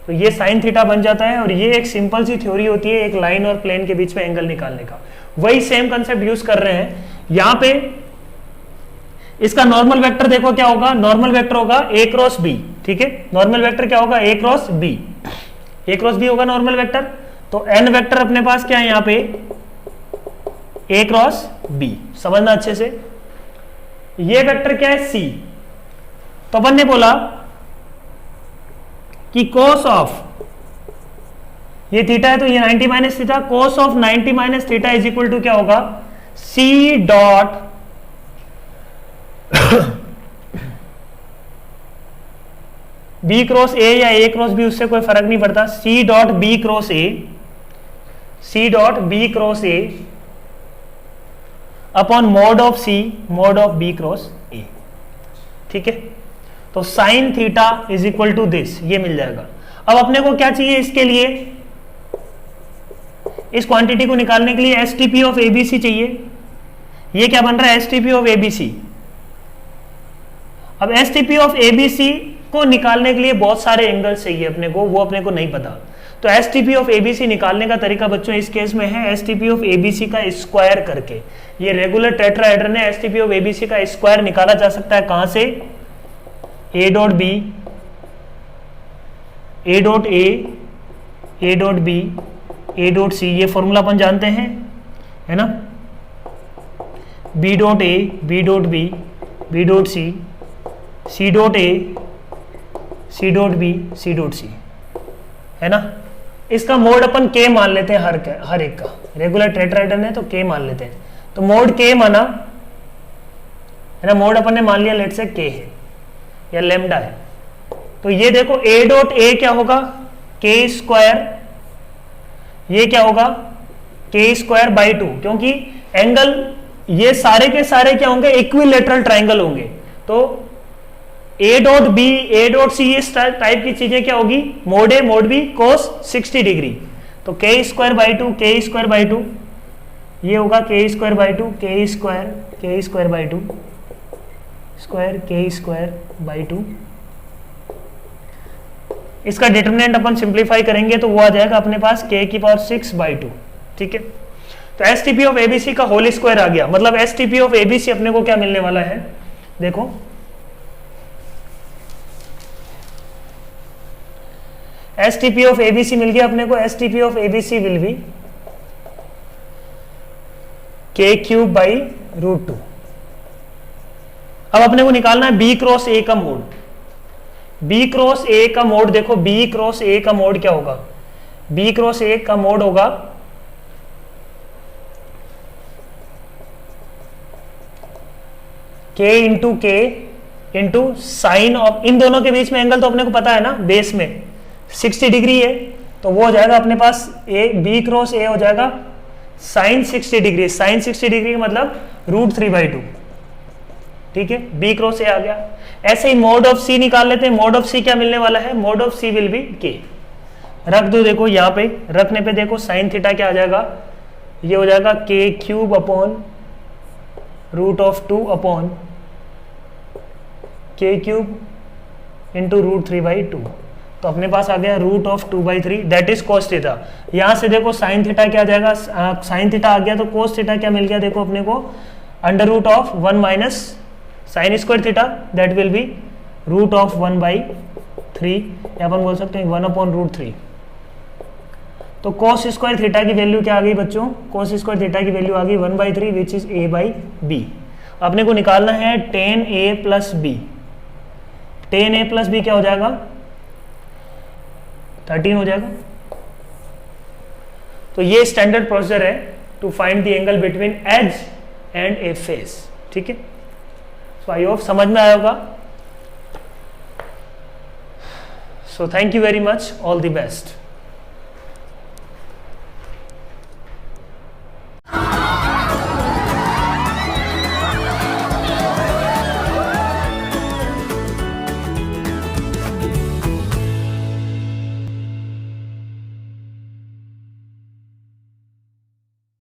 तो ये साइन थीटा बन जाता है, और ये एक सिंपल सी थ्योरी होती है एक लाइन और प्लेन के बीच में एंगल निकालने का। वही सेम कंसेप्ट यूज कर रहे हैं यहां पे। इसका नॉर्मल वेक्टर देखो क्या होगा, नॉर्मल वेक्टर होगा ए क्रॉस बी, ठीक है। नॉर्मल वेक्टर क्या होगा, ए क्रॉस बी, ए क्रॉस बी होगा नॉर्मल वेक्टर। तो एन वेक्टर अपने पास क्या है यहाँ पे, ए क्रॉस बी, समझना अच्छे से। ये वेक्टर क्या है, सी। तो अपन ने बोला कि cos ऑफ, ये थीटा है तो ये 90 minus theta, cos of 90 minus theta is equal to क्या होगा, C dot B cross A या ए क्रॉस बी, उससे कोई फर्क नहीं पड़ता, C dot B cross A, C dot B cross A upon mod of C mod of B cross A. ठीक है, तो sine theta is equal to this, ये मिल जाएगा। अब अपने को क्या चाहिए इसके लिए, इस क्वांटिटी को निकालने के लिए S T P of ABC चाहिए। ये क्या बन रहा है, S T P of ABC. अब S T P of ABC को निकालने के लिए बहुत सारे एंगल्स चाहिए अपने को, वो अपने को नहीं पता। तो S T P of ABC निकालने का तरीका बच्चों इस केस में है S T P of ABC का स्क्वायर करके। ये रेगुलर टेट्राहेड्रन है, S T P of ABC का स्क्वायर निकाला जा सकता है कहां से, A dot B, A dot A dot B, A dot C, ये फॉर्मूला अपन जानते हैं, है ना, B dot A, B dot B, B dot C, C dot A, C dot B, C dot C, है ना। इसका मोड अपन के मान लेते हैं हर एक का, रेगुलर टेट्राहेड्रन है तो के मान लेते हैं। तो मोड के माना, है ना, मोड अपन ने मान लिया लेट से के है या लेमडा है। तो ये देखो ए डॉट ए क्या होगा, के स्क्वायर, ये क्या होगा के स्क्वायर बाई 2, क्योंकि एंगल ये सारे के सारे क्या होंगे, इक्विलेटरल ट्राइंगल होंगे। तो A dot B, A dot C, इस टाइप की चीजें क्या होगी, mod A mod B cos 60 degree. तो के स्क्वायर बाई 2, के स्क्वायर बाई 2, ये होगा के स्क्वायर बाई 2, के स्क्वायर बाई 2 स्क्वायर, के स्क्वायर बाई 2। इसका डिटरमिनेंट अपन सिंप्लीफाई करेंगे तो वो आ जाएगा अपने पास के की पावर 6 बाई 2। ठीक है, तो S T P of ABC का होल स्क्वायर आ गया, मतलब S T P of ABC अपने को क्या मिलने वाला है, देखो S T P of ABC मिल गया अपने को, S T P of ABC will be k cube by root 2। अब अपने को निकालना है बी क्रॉस ए का मोड, बी क्रॉस ए का मोड, देखो बी क्रॉस ए का मोड क्या होगा, बी क्रॉस ए का मोड होगा के इंटू साइन ऑफ, इन दोनों के बीच में एंगल तो अपने को पता है ना, बेस में 60 डिग्री है, तो वो हो जाएगा अपने पास ए, बी क्रॉस ए हो जाएगा साइन 60 डिग्री, साइन 60 डिग्री मतलब √3/2। ठीक है, बी क्रॉस ए आ गया। ऐसे ही मोड ऑफ सी निकाल लेते हैं, मोड ऑफ सी क्या मिलने वाला है, mod of C will be K, रख दो, देखो यहाँ पे रखने पे देखो साइन थीटा क्या आ जाएगा, ये हो जाएगा के क्यूब अपॉन √2 अपॉन के क्यूब इंटू √3/2। तो अपने पास आ गया √2/3, दैट इज कोस थीटा। यहां से देखो साइन थीटा क्या आ जाएगा, साइन थीटा आ गया, तो कोस थीटा क्या मिल गया, देखो अपने को √1 minus sine square theta, that will be √1/3, या अपन बोल सकते हैं 1/√3। तो कोस स्क्वायर थीटा की वैल्यू क्या आ गई बच्चों, कोस स्क्वायर थीटा की वैल्यू आ गई 1/3 विच इज a/b। अपने को निकालना है tan a plus B, tan a plus B क्या हो जाएगा 13 हो जाएगा। तो ये स्टैंडर्ड प्रोसीजर है to find the angle between edge and a face. ठीक है, सो आई होप समझ में आया होगा। So thank you very much, all the best.